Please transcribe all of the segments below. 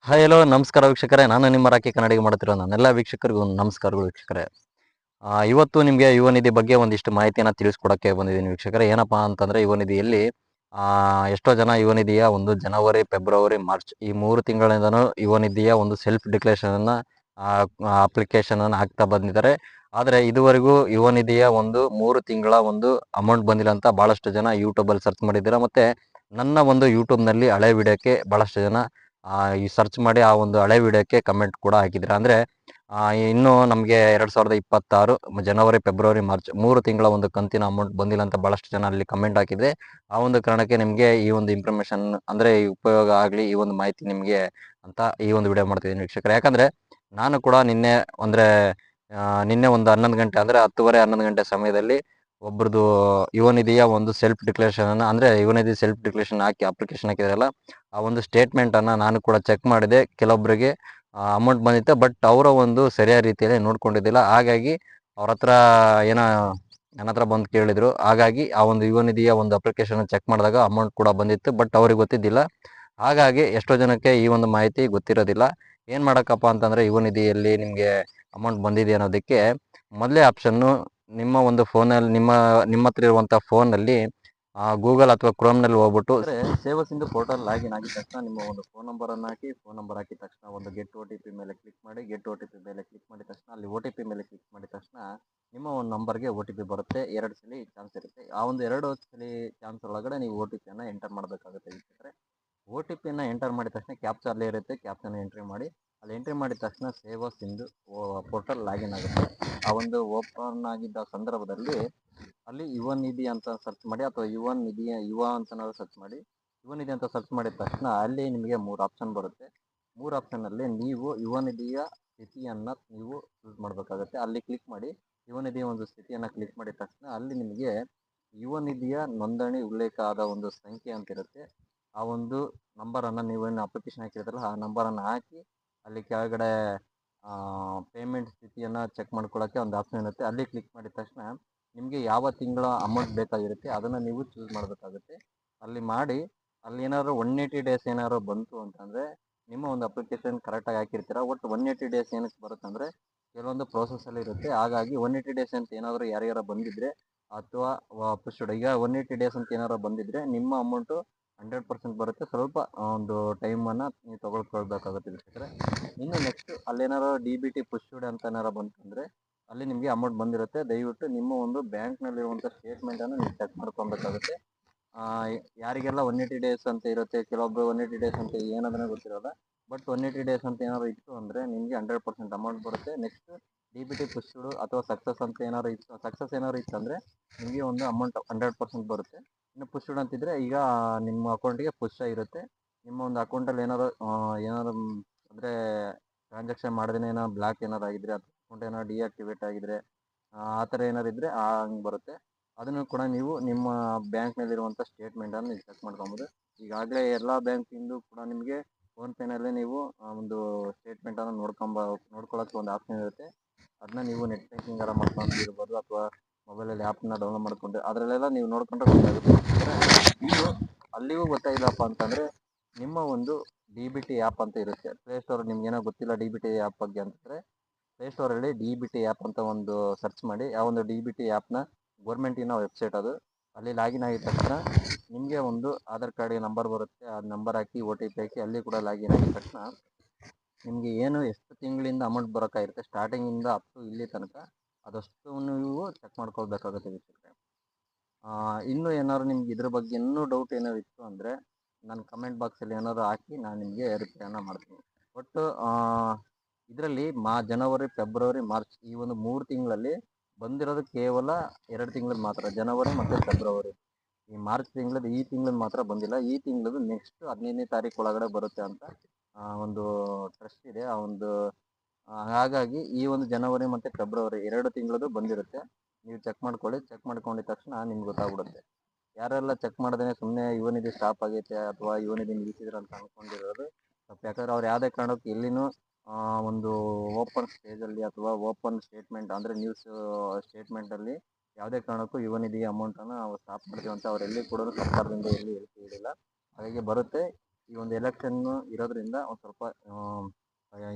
Hi hello ನಮಸ್ಕಾರ ವೀಕ್ಷಕರೇ. ನಾನು ನಿಮ್ಮ ರಾಕಿ ಕನ್ನಡಿಗ ಮಾಡುತ್ತಿರೋ ನನ್ನೆಲ್ಲ ವೀಕ್ಷಕರಿಗೂ ನಮಸ್ಕಾರಗಳು ವೀಕ್ಷಕರೇ. ಇವತ್ತು ನಿಮಗೆ ಯುವ ನಿಧಿ ಬಗ್ಗೆ ಒಂದಿಷ್ಟು ಮಾಹಿತಿಯನ್ನು ತಿಳಿಸ್ಕೊಡಕ್ಕೆ ಬಂದಿದ್ದೀನಿ ವೀಕ್ಷಕರೇ. ಏನಪ್ಪಾ ಅಂತಂದರೆ ಯುವ ನಿಧಿಯಲ್ಲಿ ಎಷ್ಟೋ ಜನ ಯುವ ನಿಧಿಯ ಒಂದು ಜನವರಿ, ಫೆಬ್ರವರಿ, ಮಾರ್ಚ್ ಈ 3 ತಿಂಗಳಿಂದನೂ ಯುವ ನಿಧಿಯ ಒಂದು ಸೆಲ್ಫ್ ಡಿಕ್ಲೇಷನನ್ನು ಅಪ್ಲಿಕೇಶನನ್ನು ಹಾಕ್ತಾ ಬಂದಿದ್ದಾರೆ. ಆದರೆ ಇದುವರೆಗೂ ಯುವ ನಿಧಿಯ ಒಂದು 3 ತಿಂಗಳ ಒಂದು ಅಮೌಂಟ್ ಬಂದಿಲ್ಲ ಅಂತ ಭಾಳಷ್ಟು ಜನ ಯೂಟ್ಯೂಬಲ್ಲಿ ಸರ್ಚ್ ಮಾಡಿದ್ದೀರಾ. ಮತ್ತು ನನ್ನ ಒಂದು ಯೂಟ್ಯೂಬ್ನಲ್ಲಿ ಹಳೆ ವಿಡಿಯೋಕ್ಕೆ ಭಾಳಷ್ಟು ಜನ ಈ ಸರ್ಚ್ ಮಾಡಿ ಆ ಒಂದು ಹಳೆ ವಿಡಿಯೋಕ್ಕೆ ಕಮೆಂಟ್ ಕೂಡ ಹಾಕಿದ್ದೀರಾ. ಅಂದರೆ ಇನ್ನೂ ನಮಗೆ 2026 ಜನವರಿ, ಫೆಬ್ರವರಿ, ಮಾರ್ಚ್ 3 ತಿಂಗಳ ಒಂದು ಕಂತಿನ ಅಮೌಂಟ್ ಬಂದಿಲ್ಲ ಅಂತ ಭಾಳಷ್ಟು ಜನ ಅಲ್ಲಿ ಕಮೆಂಟ್ ಹಾಕಿದ್ರೆ, ಆ ಒಂದು ಕಾರಣಕ್ಕೆ ನಿಮಗೆ ಈ ಒಂದು ಇನ್ಫಾರ್ಮೇಷನ್ ಅಂದರೆ ಉಪಯೋಗ ಆಗಲಿ, ಈ ಒಂದು ಮಾಹಿತಿ ನಿಮಗೆ ಅಂತ ಈ ಒಂದು ವಿಡಿಯೋ ಮಾಡ್ತಿದ್ದೀನಿ ವೀಕ್ಷಕರೇ. ಯಾಕಂದರೆ ನಾನು ಕೂಡ ನಿನ್ನೆ ಒಂದು 11 ಗಂಟೆ ಅಂದರೆ 10:30 11 ಗಂಟೆ ಸಮಯದಲ್ಲಿ ಒಬ್ರದ್ದು ಯುವ ನಿಧಿಯ ಒಂದು ಸೆಲ್ಫ್ ಡಿಕ್ಲೇಷನನ್ನು ಅಂದರೆ ಯುವ ನಿಧಿ ಸೆಲ್ಫ್ ಡಿಕ್ಲೇಷನ್ ಹಾಕಿ ಅಪ್ಲಿಕೇಶನ್ ಹಾಕಿದಾರಲ್ಲ, ಆ ಒಂದು ಸ್ಟೇಟ್ಮೆಂಟನ್ನು ನಾನು ಕೂಡ ಚೆಕ್ ಮಾಡಿದೆ. ಕೆಲವೊಬ್ಬರಿಗೆ ಅಮೌಂಟ್ ಬಂದಿತ್ತು, ಬಟ್ ಅವರ ಒಂದು ಸರಿಯಾದ ರೀತಿಯಲ್ಲಿ ನೋಡ್ಕೊಂಡಿದ್ದಿಲ್ಲ. ಹಾಗಾಗಿ ಅವ್ರ ಹತ್ರ ಏನೋ ನನ್ನ ಹತ್ರ ಬಂದು ಕೇಳಿದರು. ಹಾಗಾಗಿ ಆ ಒಂದು ಯುವ ನಿಧಿಯ ಒಂದು ಅಪ್ಲಿಕೇಶನ್ ಚೆಕ್ ಮಾಡಿದಾಗ ಅಮೌಂಟ್ ಕೂಡ ಬಂದಿತ್ತು, ಬಟ್ ಅವ್ರಿಗೆ ಗೊತ್ತಿದ್ದಿಲ್ಲ. ಹಾಗಾಗಿ ಎಷ್ಟೋ ಜನಕ್ಕೆ ಈ ಒಂದು ಮಾಹಿತಿ ಗೊತ್ತಿರೋದಿಲ್ಲ. ಏನು ಮಾಡೋಕ್ಕಪ್ಪ ಅಂತಂದರೆ, ಯುವ ನಿಧಿಯಲ್ಲಿ ನಿಮಗೆ ಅಮೌಂಟ್ ಬಂದಿದೆ ಅನ್ನೋದಕ್ಕೆ ಮೊದಲೇ ಆಪ್ಷನ್ನು ನಿಮ್ಮ ಒಂದು ಫೋನಲ್ಲಿ ನಿಮ್ಮ ಹತ್ರ ಇರುವಂಥ ಫೋನಲ್ಲಿ ಗೂಗಲ್ ಅಥವಾ ಕ್ರೋಮ್ನಲ್ಲಿ ಹೋಗ್ಬಿಟ್ಟು ಸೇವಾ ಸಿಂಧು ಪೋರ್ಟಲ್ ಲಾಗಿನ್ ಆಗಿದ ತಕ್ಷಣ ನಿಮ್ಮ ಒಂದು ಫೋನ್ ನಂಬರನ್ನು ಹಾಕಿ, ಫೋನ್ ನಂಬರ್ ಹಾಕಿದ ತಕ್ಷಣ ಒಂದು ಗೆಟ್ ಒ ಟಿ ಪಿ ಮೇಲೆ ಕ್ಲಿಕ್ ಮಾಡಿ, ಗೆಟ್ ಒ ಟಿ ಪಿ ಮೇಲೆ ಕ್ಲಿಕ್ ಮಾಡಿದ ತಕ್ಷಣ ಅಲ್ಲಿ ಒ ಟಿ ಪಿ ಮೇಲೆ ಕ್ಲಿಕ್ ಮಾಡಿದ ತಕ್ಷಣ ನಿಮ್ಮ ಒಂದು ನಂಬರ್ಗೆ ಒ ಟಿ ಪಿ ಬರುತ್ತೆ. 2 ಸಲ ಚಾನ್ಸ್ ಇರುತ್ತೆ. ಆ ಒಂದು 2 ಸಲ ಚಾನ್ಸ್ ಒಳಗಡೆ ನೀವು ಒ ಟಿ ಪಿಯನ್ನು ಎಂಟರ್ ಮಾಡಬೇಕಾಗುತ್ತೆ ವೀಕ್ಷಕರೇ. ಒ ಟಿ ಪಿಯನ್ನು ಎಂಟರ್ ಮಾಡಿದ ತಕ್ಷಣ ಕ್ಯಾಪ್ಚಾ ಅಲ್ಲೇ ಇರುತ್ತೆ. ಕ್ಯಾಪ್ಚಾನ ಎಂಟ್ರಿ ಮಾಡಿ, ಅಲ್ಲಿ ಎಂಟ್ರಿ ಮಾಡಿದ ತಕ್ಷಣ ಸೇವಾ ಸಿಂಧು ಪೋರ್ಟಲ್ ಲಾಗಿನ್ ಆಗುತ್ತೆ. ಆ ಒಂದು ಓಪನ್ ಆಗಿದ್ದ ಸಂದರ್ಭದಲ್ಲಿ ಅಲ್ಲಿ ಯುವ ನಿಧಿ ಅಂತ ಸರ್ಚ್ ಮಾಡಿ, ಅಥವಾ ಯುವ ಅಂತ ಸರ್ಚ್ ಮಾಡಿ, ಯುವ ನಿಧಿ ಅಂತ ಸರ್ಚ್ ಮಾಡಿದ ತಕ್ಷಣ ಅಲ್ಲಿ ನಿಮಗೆ 3 ಆಪ್ಷನ್ ಬರುತ್ತೆ. 3 ಆಪ್ಷನ್ನಲ್ಲಿ ನೀವು ಯುವ ನಿಧಿಯ ಸ್ಥಿತಿಯನ್ನು ನೀವು ಚೂಸ್ ಮಾಡಬೇಕಾಗುತ್ತೆ. ಅಲ್ಲಿ ಕ್ಲಿಕ್ ಮಾಡಿ, ಯುವ ನಿಧಿಯ ಒಂದು ಸ್ಥಿತಿಯನ್ನು ಕ್ಲಿಕ್ ಮಾಡಿದ ತಕ್ಷಣ ಅಲ್ಲಿ ನಿಮಗೆ ಯುವ ನಿಧಿಯ ನೋಂದಣಿ ಉಲ್ಲೇಖ ಆದ ಒಂದು ಸಂಖ್ಯೆ ಅಂತ ಇರುತ್ತೆ. ಆ ಒಂದು ನಂಬರನ್ನು ನೀವೇನು ಅಪ್ಲಿಕೇಶನ್ ಹಾಕಿರ್ತಾರಲ್ಲ ಆ ನಂಬರನ್ನು ಹಾಕಿ, ಅಲ್ಲಿ ಕೆಳಗಡೆ ಪೇಮೆಂಟ್ ಸ್ಥಿತಿಯನ್ನು ಚೆಕ್ ಮಾಡ್ಕೊಳ್ಳೋಕ್ಕೆ ಒಂದು ಆಪ್ಷನ್ ಇರುತ್ತೆ. ಅಲ್ಲಿ ಕ್ಲಿಕ್ ಮಾಡಿದ ತಕ್ಷಣ ನಿಮಗೆ ಯಾವ ತಿಂಗಳ ಅಮೌಂಟ್ ಬೇಕಾಗಿರುತ್ತೆ ಅದನ್ನು ನೀವು ಚೂಸ್ ಮಾಡಬೇಕಾಗುತ್ತೆ. ಅಲ್ಲಿ ಮಾಡಿ, ಅಲ್ಲಿ ಏನಾದ್ರು 180 ಡೇಸ್ ಏನಾದ್ರು ಬಂತು ಅಂತಂದರೆ ನಿಮ್ಮ ಒಂದು ಅಪ್ಲಿಕೇಶನ್ ಕರೆಕ್ಟಾಗಿ ಹಾಕಿರ್ತೀರ. ಒಟ್ಟು 180 ಡೇಸ್ ಏನಕ್ಕೆ ಬರುತ್ತಂದರೆ ಕೆಲವೊಂದು ಪ್ರೋಸೆಸ್ಸಲ್ಲಿ ಇರುತ್ತೆ. ಹಾಗಾಗಿ 180 ಡೇಸ್ ಅಂತ ಏನಾದರೂ ಯಾರಿಗಾರ ಬಂದಿದ್ದರೆ, ಅಥವಾ ಪುಷ್ಡ್ ಈಗ 180 ಡೇಸ್ ಅಂತ ಏನಾರು ಬಂದಿದ್ದರೆ ನಿಮ್ಮ ಅಮೌಂಟು 100% ಬರುತ್ತೆ. ಸ್ವಲ್ಪ ಒಂದು ಟೈಮನ್ನು ನೀವು ತೊಗೊಳ್ಬೇಕಾಗುತ್ತೆ ವೀಕ್ಷಕರೇ. ಇನ್ನು ನೆಕ್ಸ್ಟ್ ಅಲ್ಲೇನಾರು ಡಿ ಬಿ ಟಿ ಪುಷ್ಡ್ ಅಂತ ಏನಾರು ಬಂತಂದರೆ ಅಲ್ಲಿ ನಿಮಗೆ ಅಮೌಂಟ್ ಬಂದಿರುತ್ತೆ. ದಯವಿಟ್ಟು ನಿಮ್ಮ ಒಂದು ಬ್ಯಾಂಕ್ನಲ್ಲಿರುವಂಥ ಸ್ಟೇಟ್ಮೆಂಟನ್ನು ನೀವು ಚೆಕ್ ಮಾಡ್ಕೊಬೇಕಾಗುತ್ತೆ. ಯಾರಿಗೆಲ್ಲ 180 ಡೇಸ್ ಅಂತ ಇರುತ್ತೆ, ಕೆಲವೊಬ್ಬರು 180 ಡೇಸ್ ಅಂತ ಏನಂದ್ರೆ ಗೊತ್ತಿರೋಲ್ಲ. ಬಟ್ 180 ಡೇಸ್ ಅಂತ ಏನಾದ್ರು ಇತ್ತು ಅಂದರೆ ನಿಮಗೆ 100% ಅಮೌಂಟ್ ಬರುತ್ತೆ. Next D B T pushed ಅಥವಾ ಸಕ್ಸಸ್ ಅಂತ ಏನಾದ್ರು ಇತ್ತು, ಸಕ್ಸಸ್ ಏನಾದ್ರು ಇತ್ತು ಅಂದರೆ ನಿಮಗೆ ಒಂದು ಅಮೌಂಟ್ 100% ಬರುತ್ತೆ. ಇನ್ನು ಪುಷ್ಡ್ ಅಂತಿದ್ರೆ ಈಗ ನಿಮ್ಮ ಅಕೌಂಟಿಗೆ ಪುಷ್ ಆಗಿರುತ್ತೆ. ನಿಮ್ಮ ಒಂದು ಅಕೌಂಟಲ್ಲಿ ಏನಾದ್ರು ಅಂದರೆ ಟ್ರಾನ್ಸಾಕ್ಷನ್ ಮಾಡಿದ್ರೆ ಏನೋ ಬ್ಲಾಕ್ ಏನಾರು ಆಗಿದ್ರೆ, ಅಥವಾ ಅಕೌಂಟ್ ಏನಾದ್ರು ಡಿಆಕ್ಟಿವೇಟ್ ಆಗಿದ್ರೆ, ಆ ಥರ ಏನಾರು ಇದ್ದರೆ ಹಂಗೆ ಬರುತ್ತೆ. ಅದನ್ನು ಕೂಡ ನೀವು ನಿಮ್ಮ ಬ್ಯಾಂಕ್ನಲ್ಲಿರುವಂಥ ಸ್ಟೇಟ್ಮೆಂಟನ್ನು ನೀವು ಚೆಕ್ ಮಾಡ್ಕೊಬೋದು. ಈಗಾಗಲೇ ಎಲ್ಲ ಬ್ಯಾಂಕಿಂದು ಕೂಡ ನಿಮಗೆ ಫೋನ್ಪೇನಲ್ಲೇ ನೀವು ಒಂದು ಸ್ಟೇಟ್ಮೆಂಟನ್ನು ನೋಡ್ಕೊಳ್ಳೋಕ್ಕೆ ಒಂದು ಆಪ್ಷನ್ ಇರುತ್ತೆ. ಅದನ್ನ ನೀವು ನೆಟ್ ಬ್ಯಾಂಕಿಂಗಾರ ಮಾಡ್ಕೊಂಡಿರ್ಬೋದು, ಅಥವಾ ಮೊಬೈಲಲ್ಲಿ ಆ್ಯಪ್ನ ಡೌನ್ಲೋಡ್ ಮಾಡಿಕೊಂಡು ಅದರಲ್ಲೆಲ್ಲ ನೀವು ನೋಡ್ಕೊಂಡ್ರೆ ಗೊತ್ತಾಗುತ್ತೆ. ಇನ್ನು ಅಲ್ಲಿಯೂ ಗೊತ್ತಾಗಿಲ್ಲಪ್ಪ ಅಂತಂದರೆ ನಿಮ್ಮ ಒಂದು ಡಿ ಬಿ ಟಿ ಆ್ಯಪ್ ಅಂತ ಇರುತ್ತೆ. ಪ್ಲೇಸ್ಟೋರ್ ನಿಮ್ಗೇನೋ ಗೊತ್ತಿಲ್ಲ ಡಿ ಬಿ ಟಿ ಆ್ಯಪ್ ಬಗ್ಗೆ ಅಂತಂದರೆ, ಪ್ಲೇಸ್ಟೋರಲ್ಲಿ ಡಿ ಬಿ ಟಿ ಆ್ಯಪ್ ಅಂತ ಒಂದು ಸರ್ಚ್ ಮಾಡಿ. ಆ ಒಂದು ಡಿ ಬಿ ಟಿ ಆ್ಯಪ್ನ ಗೌರ್ಮೆಂಟಿನ ವೆಬ್ಸೈಟ್ ಅದು. ಅಲ್ಲಿ ಲಾಗಿನ್ ಆಗಿದ ತಕ್ಷಣ ನಿಮಗೆ ಒಂದು ಆಧಾರ್ ಕಾರ್ಡಿಗೆ ನಂಬರ್ ಬರುತ್ತೆ. ಆ ನಂಬರ್ ಹಾಕಿ ಒ ಟಿ ಪಿ ಹಾಕಿ ಅಲ್ಲಿ ಕೂಡ ಲಾಗಿನ್ ಆಗಿದ ತಕ್ಷಣ ನಿಮಗೆ ಏನು ಎಷ್ಟು ತಿಂಗಳಿಂದ ಅಮೌಂಟ್ ಬರೋಕ್ಕಾಗಿರುತ್ತೆ ಸ್ಟಾರ್ಟಿಂಗಿಂದ ಅಪ್ ಟು ಇಲ್ಲಿ ತನಕ ಅದಷ್ಟು ನೀವು ಚೆಕ್ ಮಾಡ್ಕೊಳ್ಬೇಕಾಗುತ್ತೆ ವೀಕ್ಷಕರೇ. ಇನ್ನೂ ಏನಾದ್ರು ನಿಮ್ಗೆ ಇದ್ರ ಬಗ್ಗೆ ಇನ್ನೂ ಡೌಟ್ ಏನಾದ್ರು ಇತ್ತು ಅಂದರೆ ನನ್ನ ಕಮೆಂಟ್ ಬಾಕ್ಸಲ್ಲಿ ಏನಾದ್ರು ಹಾಕಿ ನಾನು ನಿಮಗೆ ರಿಪ್ಲೈನ ಮಾಡ್ತೀನಿ. ಒಟ್ಟು ಇದರಲ್ಲಿ ಜನವರಿ, ಫೆಬ್ರವರಿ, ಮಾರ್ಚ್ ಈ ಒಂದು 3 ತಿಂಗಳಲ್ಲಿ ಬಂದಿರೋದು ಕೇವಲ 2 ತಿಂಗಳದ್ದು ಮಾತ್ರ, ಜನವರಿ ಮತ್ತು ಫೆಬ್ರವರಿ. ಈ ಮಾರ್ಚ್ ತಿಂಗಳದ್ದು ಈ ತಿಂಗಳದ್ದು ಮಾತ್ರ ಬಂದಿಲ್ಲ. ಈ ತಿಂಗಳದ್ದು ನೆಕ್ಸ್ಟ್ 15ನೇ ತಾರೀಕು ಒಳಗಡೆ ಬರುತ್ತೆ ಅಂತ ಒಂದು ಟ್ರಸ್ಟ್ ಇದೆ. ಆ ಒಂದು ಹಾಗಾಗಿ ಈ ಒಂದು ಜನವರಿ ಮತ್ತು ಫೆಬ್ರವರಿ 2 ತಿಂಗಳದ್ದು ಬಂದಿರುತ್ತೆ. ನೀವು ಚೆಕ್ ಮಾಡ್ಕೊಳ್ಳಿ. ಚೆಕ್ ಮಾಡ್ಕೊಂಡಿದ ತಕ್ಷಣ ನಿಮ್ಗೆ ಗೊತ್ತಾಗ್ಬಿಡುತ್ತೆ. ಯಾರೆಲ್ಲ ಚೆಕ್ ಮಾಡ್ದೇ ಸುಮ್ಮನೆ ಯುವ ನಿಧಿ ಸ್ಟಾಪ್ ಆಗೈತೆ ಅಥವಾ ಯುವ ನಿಧಿ ನಿಲ್ಲಿಸಿದ್ರು ಅಂತ ಅಂದ್ಕೊಂಡಿರೋದು ತಪ್ಪು. ಯಾಕಂದರೆ ಅವ್ರು ಯಾವುದೇ ಕಾರಣಕ್ಕೂ ಎಲ್ಲಿನೂ ಒಂದು ಓಪನ್ ಸ್ಟೇಜಲ್ಲಿ ಅಥವಾ ಓಪನ್ ಸ್ಟೇಟ್ಮೆಂಟ್ ಅಂದರೆ ನ್ಯೂಸ್ ಸ್ಟೇಟ್ಮೆಂಟಲ್ಲಿ ಯಾವುದೇ ಕಾರಣಕ್ಕೂ ಯುವ ನಿಧಿಯ ಅಮೌಂಟನ್ನು ನಾವು ಸ್ಟಾಪ್ ಮಾಡ್ತೀವಿ ಅಂತ ಅವರೆಲ್ಲಿ ಕೂಡ ಸರ್ಕಾರದಿಂದ ಎಲ್ಲಿ ಹೇಳಿಲ್ಲ. ಹಾಗಾಗಿ ಬರುತ್ತೆ. ಈ ಒಂದು ಎಲೆಕ್ಷನ್ ಇರೋದ್ರಿಂದ ಒಂದು ಸ್ವಲ್ಪ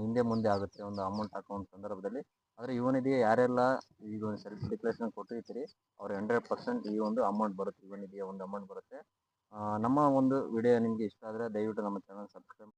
ಹಿಂದೆ ಮುಂದೆ ಆಗುತ್ತೆ ಒಂದು ಅಮೌಂಟ್ ಹಾಕುವಂಥ ಸಂದರ್ಭದಲ್ಲಿ. ಆದರೆ ಯುವ ನಿಧಿಗೆ ಯಾರೆಲ್ಲ ಈಗ ಒಂದು ಸೆಲ್ಫ್ ಡಿಕ್ಲೇಷನ್ ಕೊಟ್ಟಿರ್ತೀರಿ ಅವ್ರು 100% ಈ ಒಂದು ಅಮೌಂಟ್ ಬರುತ್ತೆ, ಯುವ ನಿಧಿಯ ಒಂದು ಅಮೌಂಟ್ ಬರುತ್ತೆ. ನಮ್ಮ ಒಂದು ವಿಡಿಯೋ ನಿಮಗೆ ಇಷ್ಟ ಆದರೆ ದಯವಿಟ್ಟು ನಮ್ಮ ಚಾನಲ್ ಸಬ್ಸ್ಕ್ರೈಬ್